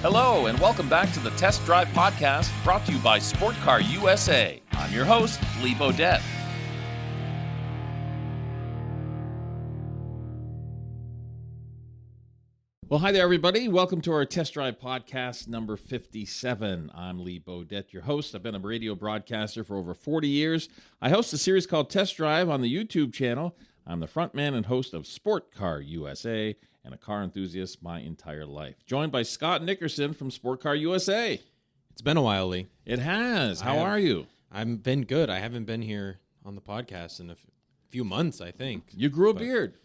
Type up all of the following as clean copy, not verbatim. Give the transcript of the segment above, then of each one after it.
Hello, and welcome back to the Test Drive Podcast, brought to you by Sport Car USA. I'm your host, Lee Bodette. Well, hi there, everybody. Welcome to our Test Drive Podcast number 57. I'm Lee Bodette, your host. I've been a radio broadcaster for over 40 years. I host a series called Test Drive on the YouTube channel. I'm the frontman and host of Sport Car USA and a car enthusiast my entire life. Joined by Scott Nickerson from Sport Car USA. It's been a while, Lee. It has. How are you? I've been good. I haven't been here on the podcast in a few months, I think. You grew a beard.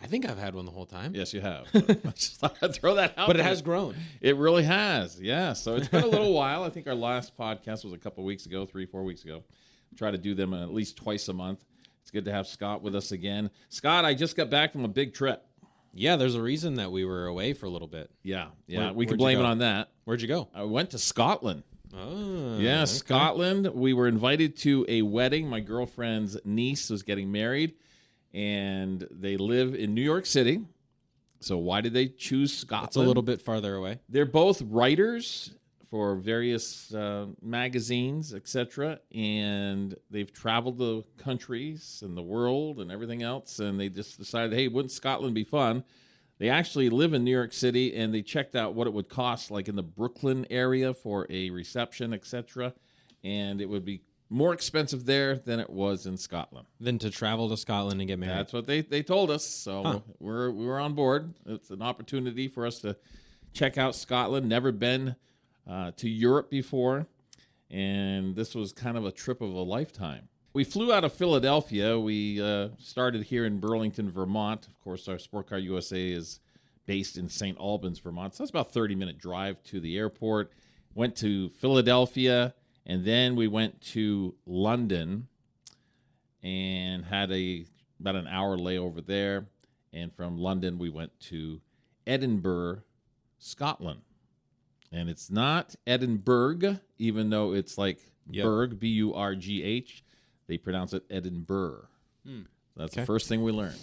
I think I've had one the whole time. Yes, you have. I just thought I'd throw that out. But it has grown. It really has, yeah. So it's been a little while. I think our last podcast was a couple weeks ago, 3-4 weeks ago. Try to do them at least twice a month. It's good to have Scott with us again. Scott, I just got back from a big trip. Yeah, there's a reason that we were away for a little bit. Yeah. We can blame it on that. Where'd you go? I went to Scotland. Oh, Yeah, okay. Scotland. We were invited to a wedding. My girlfriend's niece was getting married, and they live in New York City. So why did they choose Scotland? It's a little bit farther away. They're both writers for various magazines, etc., and they've traveled the countries and the world and everything else, and they just decided, hey, wouldn't Scotland be fun? They actually live in New York City, and they checked out what it would cost, like in the Brooklyn area for a reception, etc., and it would be more expensive there than it was in Scotland. Then to travel to Scotland and get married. That's what they told us, so we're on board. It's an opportunity for us to check out Scotland. Never been to Europe before, and this was kind of a trip of a lifetime. We flew out of Philadelphia. We started here in Burlington, Vermont. Of course, our Sport Car USA is based in St. Albans, Vermont, so that's about a 30-minute drive to the airport. Went to Philadelphia, and then we went to London and had about an hour layover there. And from London, we went to Edinburgh, Scotland. And it's not Edinburgh, even though it's like Berg, B-U-R-G-H. They pronounce it Edinburgh. That's the first thing we learned.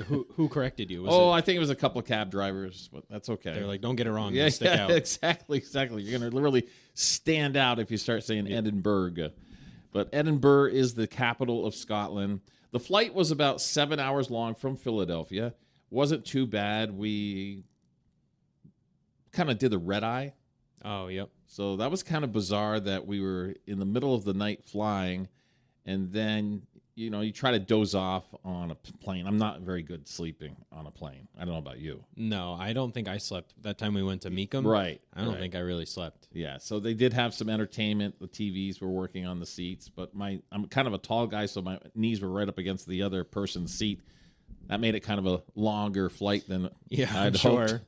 Who corrected you? I think it was a couple of cab drivers, but that's okay. They're like, don't get it wrong. Yeah, Stick out. exactly. You're going to really stand out if you start saying Edinburgh. But Edinburgh is the capital of Scotland. The flight was about 7 hours long from Philadelphia. Wasn't too bad. We kind of did the red eye. Oh, yep. So that was kind of bizarre that we were in the middle of the night flying, and then, you try to doze off on a plane. I'm not very good sleeping on a plane. I don't know about you. No, I don't think I slept. That time we went to Meekum. Right. I don't think I really slept. Yeah, so they did have some entertainment. The TVs were working on the seats, but I'm kind of a tall guy, so my knees were right up against the other person's seat. That made it kind of a longer flight than I'd hoped.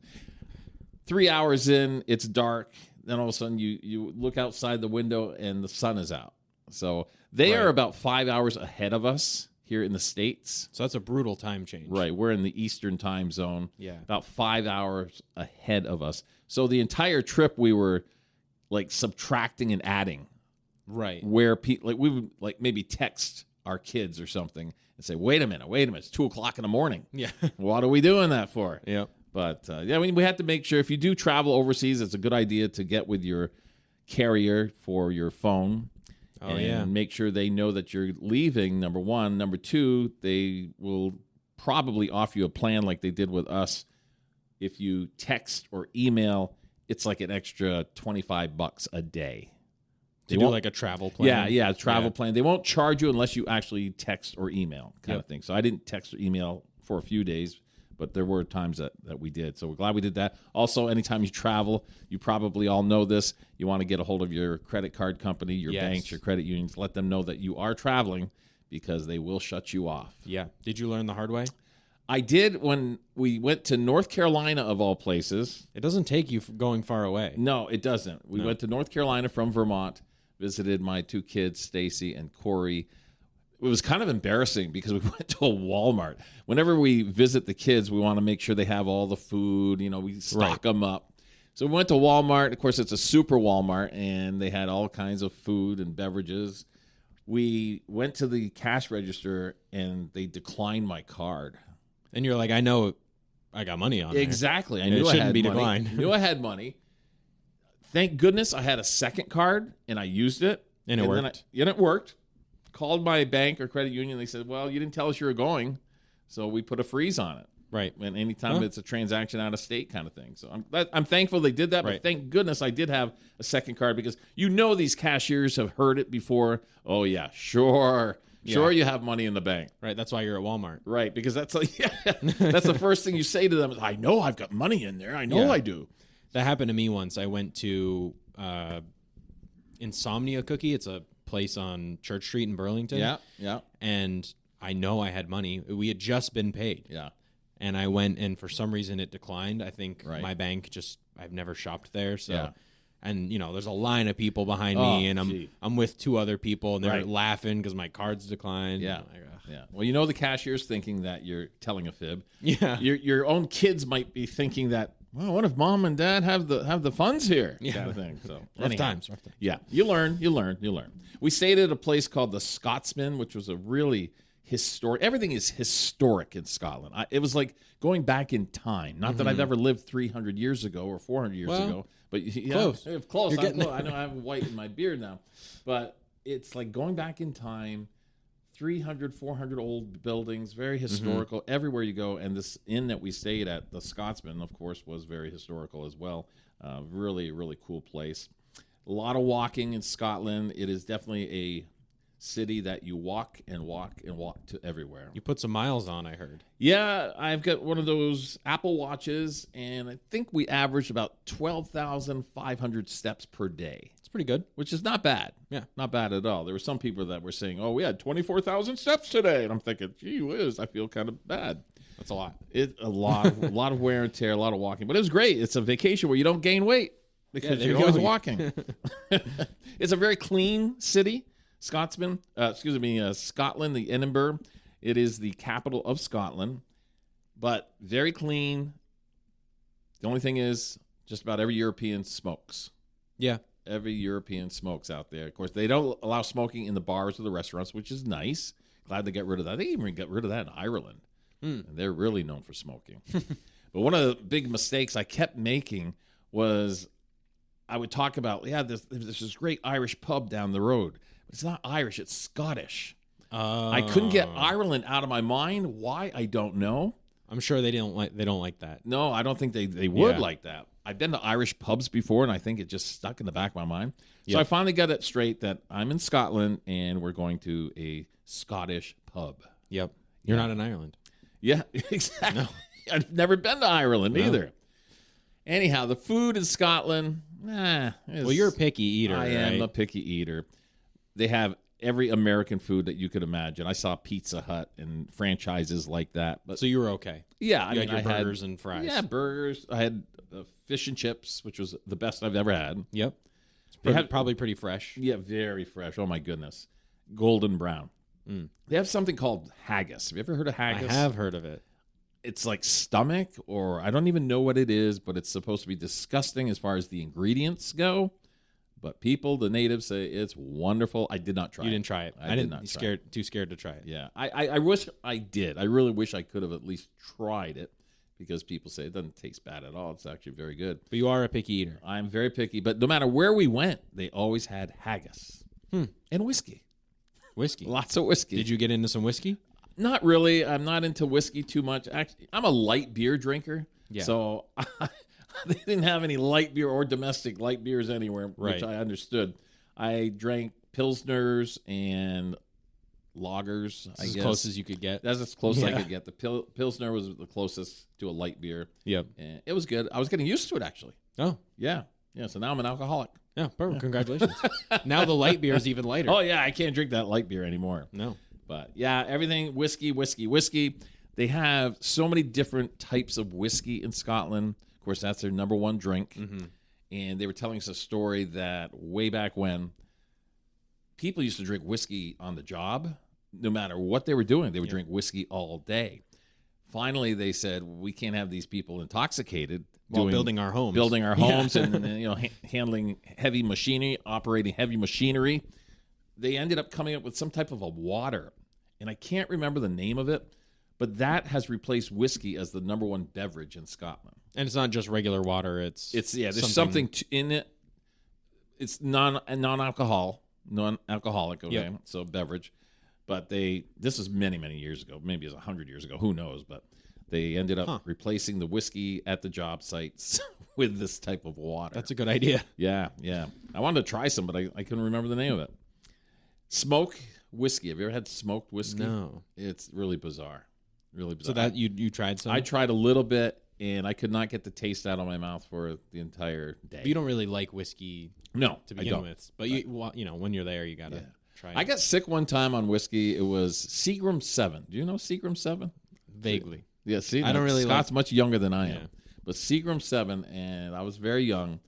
3 hours in, it's dark. Then all of a sudden, you look outside the window and the sun is out. So they are about 5 hours ahead of us here in the States. So that's a brutal time change. Right, we're in the Eastern time zone. Yeah. About 5 hours ahead of us. So the entire trip, we were like subtracting and adding. Right. Where we would like maybe text our kids or something and say, wait a minute, it's 2 o'clock in the morning. Yeah. What are we doing that for? Yep. But, we have to make sure if you do travel overseas, it's a good idea to get with your carrier for your phone. And make sure they know that you're leaving, number one. Number two, they will probably offer you a plan like they did with us. If you text or email, it's like an extra $25 a day. They do like a travel plan? Yeah, travel plan. They won't charge you unless you actually text or email kind of thing. So I didn't text or email for a few days, but there were times that we did. So we're glad we did that. Also, anytime you travel, you probably all know this, you want to get a hold of your credit card company, your banks, your credit unions. Let them know that you are traveling because they will shut you off. Yeah. Did you learn the hard way? I did when we went to North Carolina, of all places. It doesn't take you going far away. No, it doesn't. We went to North Carolina from Vermont, visited my 2 kids, Stacy and Corey. It was kind of embarrassing because we went to a Walmart. Whenever we visit the kids, we want to make sure they have all the food. We stock them up. So we went to Walmart. Of course, it's a super Walmart, and they had all kinds of food and beverages. We went to the cash register, and they declined my card. And you're like, I know I got money on there. Exactly. I knew it I shouldn't had be money. declined. I knew I had money. Thank goodness I had a second card and I used it. And it worked. Then it worked. Called my bank or credit union. They said, well, you didn't tell us you were going, so we put a freeze on it. Right. And anytime it's a transaction out of state kind of thing. So I'm thankful they did that, but thank goodness I did have a second card because these cashiers have heard it before. Oh, yeah, sure. Sure, you have money in the bank. Right. That's why you're at Walmart. Right, because that's that's the first thing you say to them. I know I've got money in there. I know I do. That happened to me once. I went to Insomnia Cookie. It's a place on Church Street in Burlington. Yeah. And I know I had money. We had just been paid. Yeah. And I went, and for some reason it declined. I think my bank I've never shopped there. So, and there's a line of people behind me, and I'm with two other people, and they're laughing because my card's declined. Yeah. Yeah. Well, the cashier's thinking that you're telling a fib. Yeah. Your own kids might be thinking that, well, what if mom and dad have the funds here? Yeah. Kind of thing. So rough times. Yeah. You learn. We stayed at a place called the Scotsman, which was a really historic. Everything is historic in Scotland. It was like going back in time. Not that I've ever lived 300 years ago or 400 years ago, but close. Close. I know I have white in my beard now, but it's like going back in time. 300, 400 old buildings, very historical everywhere you go. And this inn that we stayed at, the Scotsman, of course, was very historical as well. Really, really cool place. A lot of walking in Scotland. It is definitely a city that you walk and walk and walk to everywhere. You put some miles on, I heard. Yeah, I've got one of those Apple Watches, and I think we averaged about 12,500 steps per day. It's pretty good. Which is not bad. Yeah. Not bad at all. There were some people that were saying, oh, we had 24,000 steps today. And I'm thinking, gee whiz, I feel kind of bad. That's a lot. A lot of wear and tear, a lot of walking. But it was great. It's a vacation where you don't gain weight because you're always walking. It's a very clean city. Scotland, the Edinburgh. It is the capital of Scotland, but very clean. The only thing is, just about every European smokes. Yeah. Every European smokes out there. Of course, they don't allow smoking in the bars or the restaurants, which is nice. Glad they got rid of that. They even got rid of that in Ireland. And they're really known for smoking. But one of the big mistakes I kept making was I would talk about, there's this great Irish pub down the road. It's not Irish, it's Scottish. I couldn't get Ireland out of my mind. Why? I don't know. I'm sure they don't like that. No, I don't think they would like that. I've been to Irish pubs before, and I think it just stuck in the back of my mind. So I finally got it straight that I'm in Scotland, and we're going to a Scottish pub. You're not in Ireland. Yeah, exactly. No. I've never been to Ireland either. Anyhow, the food in Scotland, well, you're a picky eater. I am a picky eater. They have every American food that you could imagine. I saw Pizza Hut and franchises like that. But so you were okay. Yeah, I had burgers and fries. Yeah, burgers. I had fish and chips, which was the best I've ever had. Yep. It's probably pretty fresh. Yeah, very fresh. Oh, my goodness. Golden brown. They have something called haggis. Have you ever heard of haggis? I have heard of it. It's like stomach, or I don't even know what it is, but it's supposed to be disgusting as far as the ingredients go. But the natives say it's wonderful. I did not try it. You didn't try it. I did not try it. Too scared to try it. Yeah. I wish I did. I really wish I could have at least tried it because people say it doesn't taste bad at all. It's actually very good. But you are a picky eater. I'm very picky. But no matter where we went, they always had haggis and whiskey. Whiskey? Lots of whiskey. Did you get into some whiskey? Not really. I'm not into whiskey too much. Actually, I'm a light beer drinker. Yeah. So they didn't have any light beer or domestic light beers anywhere, which I understood. I drank Pilsners and lagers, I guess. As close as you could get. That's as close as I could get. The Pilsner was the closest to a light beer. Yep. And it was good. I was getting used to it, actually. Oh. Yeah. Yeah, so now I'm an alcoholic. Yeah, perfect. Congratulations. Now the light beer is even lighter. Oh, yeah, I can't drink that light beer anymore. No. But, yeah, everything, whiskey. They have so many different types of whiskey in Scotland. Of course, that's their number one drink. And they were telling us a story that way back when, people used to drink whiskey on the job. No matter what they were doing, they would drink whiskey all day. Finally, they said, we can't have these people intoxicated. While building our homes. And handling heavy machinery, operating heavy machinery. They ended up coming up with some type of a water. And I can't remember the name of it, but that has replaced whiskey as the number one beverage in Scotland. And it's not just regular water. It's there's something in it. it's non-alcoholic, okay, yep. So beverage. But this is many, many years ago. Maybe it's 100 years ago. Who knows? But they ended up replacing the whiskey at the job sites with this type of water. That's a good idea. Yeah. I wanted to try some, but I couldn't remember the name of it. Smoke whiskey. Have you ever had smoked whiskey? No. It's really bizarre. Really bizarre. So that you tried some? I tried a little bit, and I could not get the taste out of my mouth for the entire day. But you don't really like whiskey to begin with. But when you're there, you got to try it. I got sick one time on whiskey. It was Seagram 7. Do you know Seagram 7? Vaguely. Yeah, see, I don't really Scott's much younger than I am. But Seagram 7, and I was very young.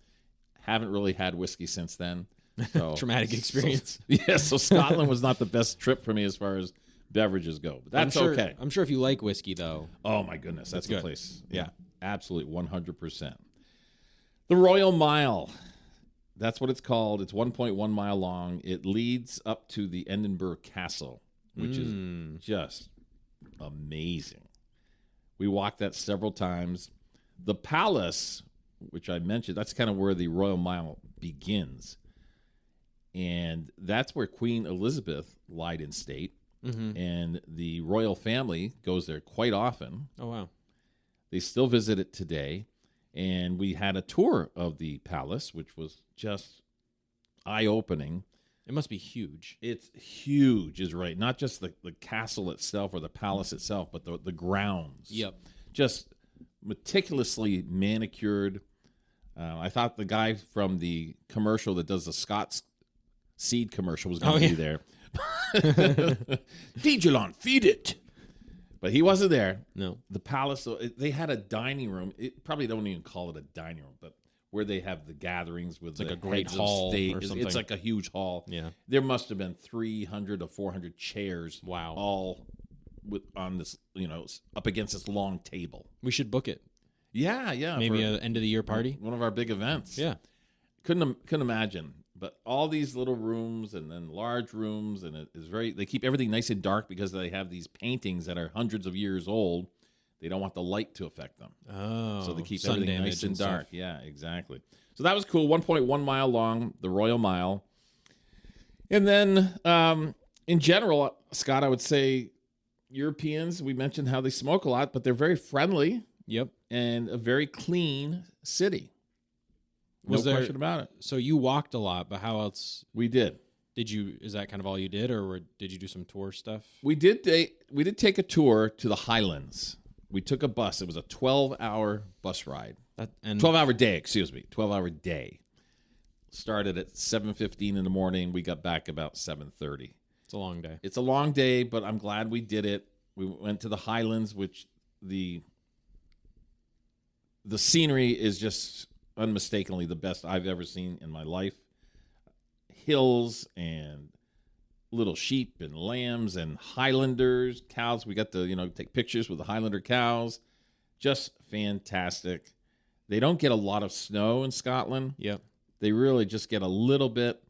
Haven't really had whiskey since then. So, traumatic experience. So Scotland was not the best trip for me as far as beverages go. But that's okay. I'm sure if you like whiskey, though. Oh, my goodness. That's the place. Yeah, absolutely, 100%. The Royal Mile. That's what it's called. It's 1.1 mile long. It leads up to the Edinburgh Castle, which is just amazing. We walked that several times. The palace, which I mentioned, that's kind of where the Royal Mile begins. And that's where Queen Elizabeth lied in state. Mm-hmm. And the royal family goes there quite often. Oh, wow. They still visit it today. And we had a tour of the palace, which was just eye-opening. It must be huge. It's huge, is right. Not just the castle itself or the palace itself, but the grounds. Yep. Just meticulously manicured. I thought the guy from the commercial that does the Scott's seed commercial was going to be there. Feed Jelon, feed it. But he wasn't there. No. The palace, they had a dining room. It probably don't even call it a dining room, but where they have the gatherings with like a great hall or something. It's like a huge hall. Yeah. There must have been 300 to 400 chairs. Wow. All on this, up against this long table. We should book it. Yeah. Maybe an end of the year party. One of our big events. Yeah. Couldn't imagine. But all these little rooms and then large rooms, and it is they keep everything nice and dark because they have these paintings that are hundreds of years old. They don't want the light to affect them. Oh, so they keep sun everything nice and dark. Stuff. Yeah, exactly. So that was cool. 1.1 mile long, the Royal Mile. And then in general, Scott, I would say Europeans, we mentioned how they smoke a lot, but they're very friendly. Yep. And a very clean city. No question about it. So you walked a lot, but how else? We did. Is that kind of all you did, or did you do some tour stuff? We did take a tour to the Highlands. We took a bus. It was a 12-hour bus ride. 12-hour day, excuse me. 12-hour day. Started at 7:15 in the morning. We got back about 7:30. It's a long day. It's a long day, but I'm glad we did it. We went to the Highlands, which the scenery is just unmistakably the best I've ever seen in my life. Hills and little sheep and lambs and Highlanders, cows. We got to, take pictures with the Highlander cows. Just fantastic. They don't get a lot of snow in Scotland. Yep. They really just get a little bit.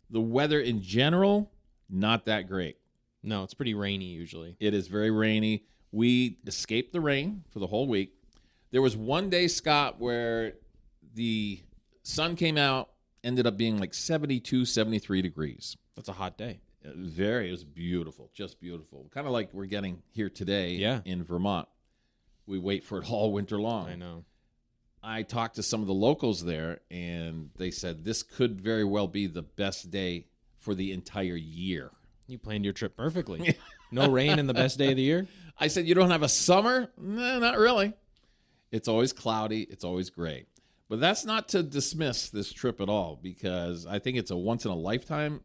The weather in general, not that great. No, it's pretty rainy usually. It is very rainy. We escaped the rain for the whole week. There was one day, Scott, where the sun came out, ended up being like 72, 73 degrees. That's a hot day. It was beautiful, just beautiful. Kind of like we're getting here today in Vermont. We wait for it all winter long. I know. I talked to some of the locals there, and they said this could very well be the best day for the entire year. You planned your trip perfectly. No rain and the best day of the year? I said, you don't have a summer? No, not really. It's always cloudy. It's always gray. But that's not to dismiss this trip at all, because I think it's a once-in-a-lifetime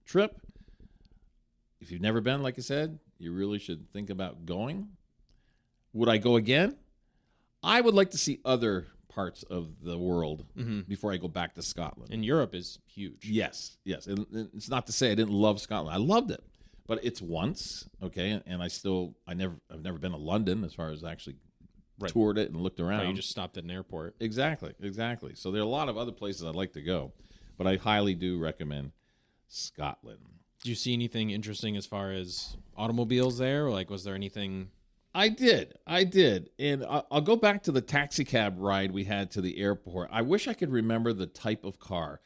trip. If you've never been, like I said, you really should think about going. Would I go again? I would like to see other parts of the world before I go back to Scotland. And Europe is huge. Yes. And it's not to say I didn't love Scotland. I loved it. But it's once, okay, and I've never been to London as far as actually toured it and looked around. Right, you just stopped at an airport. Exactly. So there are a lot of other places I'd like to go, but I highly do recommend Scotland. Did you see anything interesting as far as automobiles there? Or was there anything? I did. And I'll go back to the taxi cab ride we had to the airport. I wish I could remember the type of car.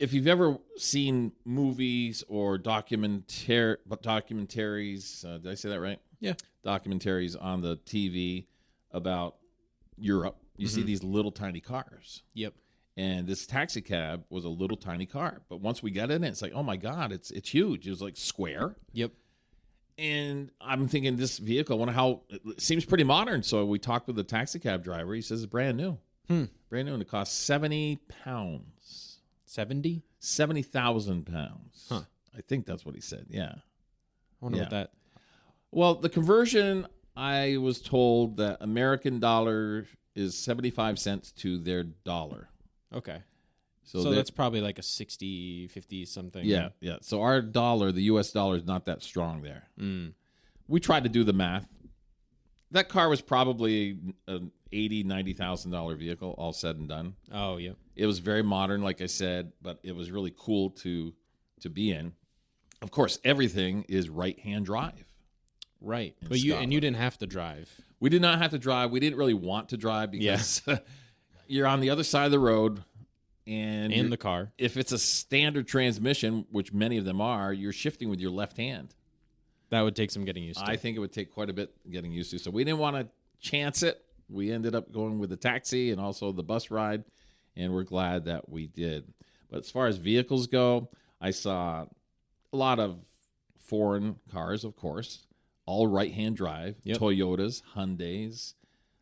if you've ever seen movies or documentaries, did I say that right? Yeah. Documentaries on the TV about Europe, you see these little tiny cars. Yep. And this taxi cab was a little tiny car. But once we got in it, it's like, oh my God, it's huge. It was like square. Yep. And I'm thinking this vehicle, I wonder how, it seems pretty modern. So we talked with the taxi cab driver. He says it's brand new. Brand new. And it costs 70 pounds. 70? 70,000 pounds. Huh. I think that's what he said. Yeah. I wonder what that. Well, the conversion, I was told that American dollar is 75 cents to their dollar. Okay. So that's probably like a 60, 50 something. Yeah, yeah. So our dollar, the U.S. dollar, is not that strong there. We tried to do the math. That car was probably an $80,000, $90,000 vehicle, all said and done. Oh, yeah. It was very modern, like I said, but it was really cool to be in. Of course, everything is right-hand drive. Right. But you didn't have to drive. We did not have to drive. We didn't really want to drive because you're on the other side of the road. And in the car. If it's a standard transmission, which many of them are, you're shifting with your left hand. That would take some getting used to. I think it would take quite a bit getting used to. So we didn't want to chance it. We ended up going with the taxi and also the bus ride, and we're glad that we did. But as far as vehicles go, I saw a lot of foreign cars, of course, all right-hand drive, Toyotas, Hyundais.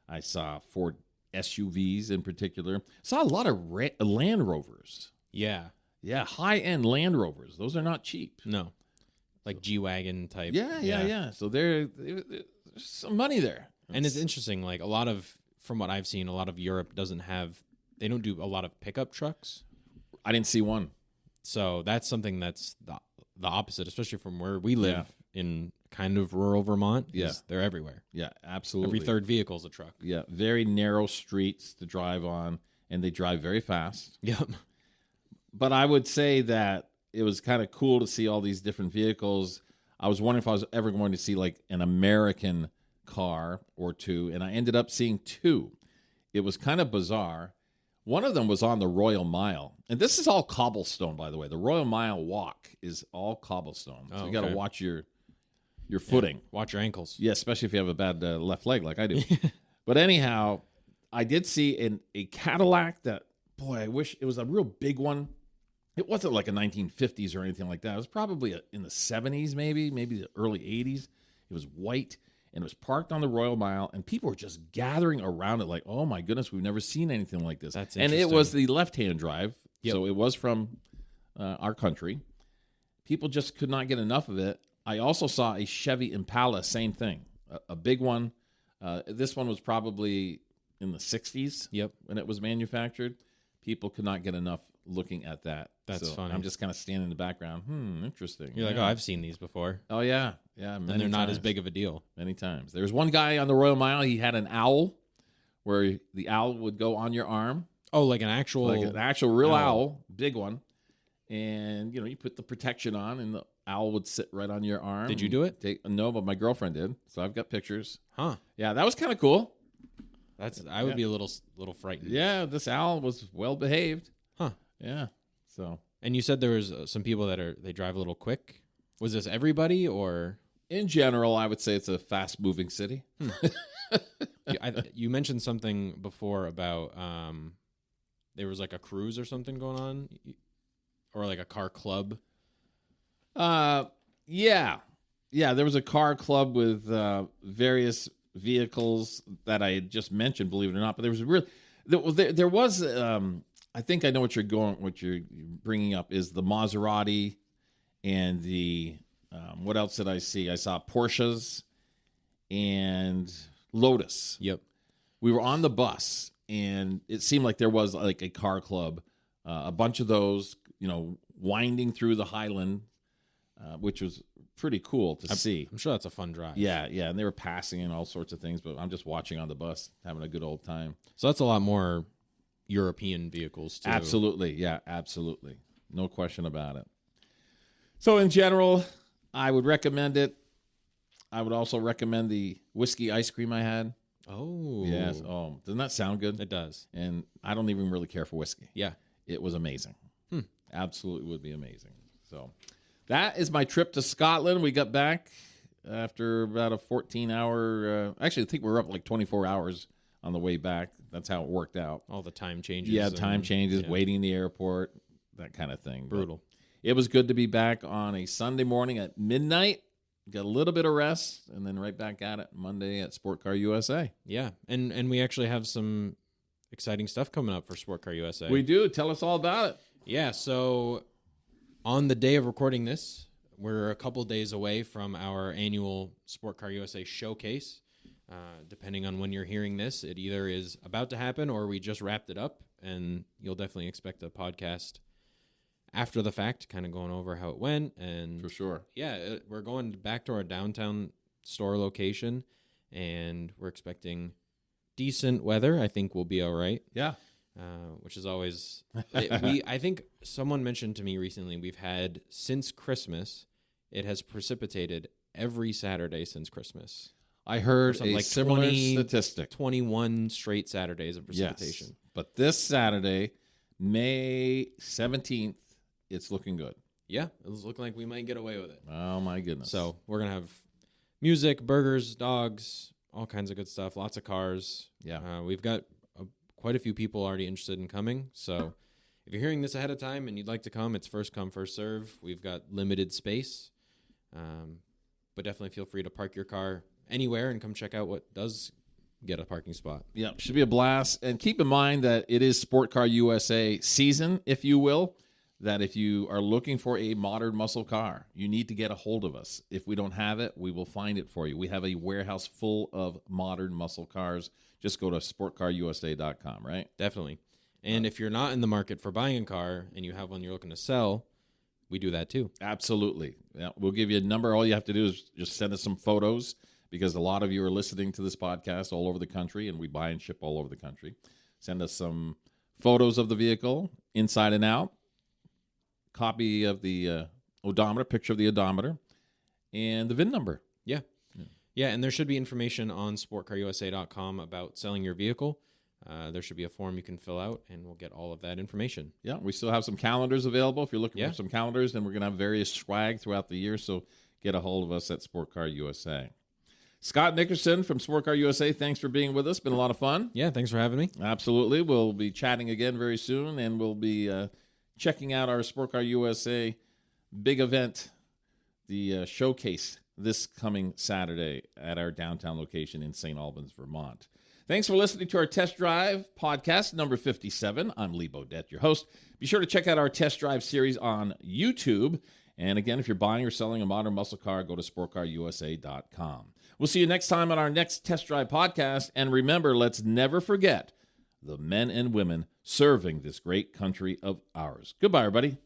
I saw Ford SUVs in particular. Saw a lot of Land Rovers. Yeah. Yeah, high-end Land Rovers. Those are not cheap. No. Like G-Wagon type. Yeah. So there's some money there. And it's interesting, like from what I've seen, a lot of Europe they don't do a lot of pickup trucks. I didn't see one. So that's something that's the opposite, especially from where we live in kind of rural Vermont. Yeah. They're everywhere. Yeah, absolutely. Every third vehicle is a truck. Yeah, very narrow streets to drive on, and they drive very fast. Yep. But I would say that it was kind of cool to see all these different vehicles. I was wondering if I was ever going to see like an American car or two, and I ended up seeing two. It was kind of bizarre. One of them was on the Royal Mile, and this is all cobblestone, by the way. The Royal Mile walk is all cobblestone, so you got to watch your footing. Yeah, watch your ankles. Yeah, especially if you have a bad left leg like I do. But anyhow, I did see a Cadillac that, boy, I wish it was a real big one. It wasn't like a 1950s or anything like that. It was probably in the 70s, maybe the early 80s. It was white, and it was parked on the Royal Mile, and people were just gathering around it like, oh, my goodness, we've never seen anything like this. That's and interesting. it was the left-hand drive, so it was from our country. People just could not get enough of it. I also saw a Chevy Impala, same thing, a big one. This one was probably in the 60s when it was manufactured. People could not get enough looking at that. That's funny. I'm just kind of standing in the background. Interesting. You're like, oh, I've seen these before. Oh, yeah. Yeah, and they're not as big of a deal. Many times. There was one guy on the Royal Mile, he had an owl where the owl would go on your arm. Oh, like an actual real owl, big one. And, you put the protection on, and the owl would sit right on your arm. Did you do it? No, but my girlfriend did. So I've got pictures. Huh. Yeah, that was kind of cool. I would be a little frightened. Yeah, this owl was well behaved. Huh. Yeah. So. And you said there was some people they drive a little quick. Was this everybody or? In general, I would say it's a fast-moving city. You mentioned something before about there was like a cruise or something going on, or like a car club. Yeah. There was a car club with various vehicles that I had just mentioned, believe it or not. But there was. I think I know what you're bringing up is the Maserati and the. What else did I see? I saw Porsches and Lotus. Yep. We were on the bus, and it seemed like there was like a car club, a bunch of those, winding through the Highland, which was pretty cool to see. I'm sure that's a fun drive. Yeah, and they were passing and all sorts of things, but I'm just watching on the bus, having a good old time. So that's a lot more European vehicles, too. Absolutely, yeah, absolutely. No question about it. So in general, I would recommend it. I would also recommend the whiskey ice cream I had. Oh. Yes. Oh, doesn't that sound good? It does. And I don't even really care for whiskey. Yeah. It was amazing. Absolutely would be amazing. So that is my trip to Scotland. We got back after about a 14-hour, actually, I think we were up like 24 hours on the way back. That's how it worked out. All the time changes. Yeah, time changes, waiting in the airport, that kind of thing. Brutal. But it was good to be back on a Sunday morning at midnight. Got a little bit of rest, and then right back at it Monday at Sport Car USA. Yeah, and we actually have some exciting stuff coming up for Sport Car USA. We do. Tell us all about it. Yeah, so on the day of recording this, we're a couple days away from our annual Sport Car USA showcase. Depending on when you're hearing this, it either is about to happen or we just wrapped it up, and you'll definitely expect a podcast after the fact, kind of going over how it went. And for sure. Yeah, we're going back to our downtown store location, and we're expecting decent weather. I think we'll be all right. Yeah. Which is always, I think someone mentioned to me recently, we've had since Christmas, it has precipitated every Saturday since Christmas. I heard a like similar statistic. 21 straight Saturdays of precipitation. Yes. But this Saturday, May 17th, it's looking good. Yeah, it's looking like we might get away with it. Oh, my goodness. So we're going to have music, burgers, dogs, all kinds of good stuff, lots of cars. Yeah. We've got quite a few people already interested in coming. So if you're hearing this ahead of time and you'd like to come, it's first come, first serve. We've got limited space, but definitely feel free to park your car anywhere and come check out what does get a parking spot. Yeah, should be a blast. And keep in mind that it is Sport Car USA season, if you will, that if you are looking for a modern muscle car, you need to get a hold of us. If we don't have it, we will find it for you. We have a warehouse full of modern muscle cars. Just go to sportcarusa.com, right? Definitely. And if you're not in the market for buying a car and you have one you're looking to sell, we do that too. Absolutely. Yeah, we'll give you a number. All you have to do is just send us some photos, because a lot of you are listening to this podcast all over the country, and we buy and ship all over the country. Send us some photos of the vehicle, inside and out, copy of the odometer, picture of the odometer, and the VIN number. Yeah, and there should be information on sportcarusa.com about selling your vehicle. There should be a form you can fill out, and we'll get all of that information. Yeah, we still have some calendars available. If you're looking for some calendars, then we're going to have various swag throughout the year, so get a hold of us at Sport Car USA. Scott Nickerson from Sport Car USA, thanks for being with us. Been a lot of fun. Yeah, thanks for having me. Absolutely. We'll be chatting again very soon, and we'll be checking out our Sport Car USA big event, the showcase, this coming Saturday at our downtown location in St. Albans, Vermont. Thanks for listening to our Test Drive podcast, number 57. I'm Lee Bodette, your host. Be sure to check out our Test Drive series on YouTube. And again, if you're buying or selling a modern muscle car, go to sportcarusa.com. We'll see you next time on our next Test Drive podcast. And remember, let's never forget the men and women serving this great country of ours. Goodbye, everybody.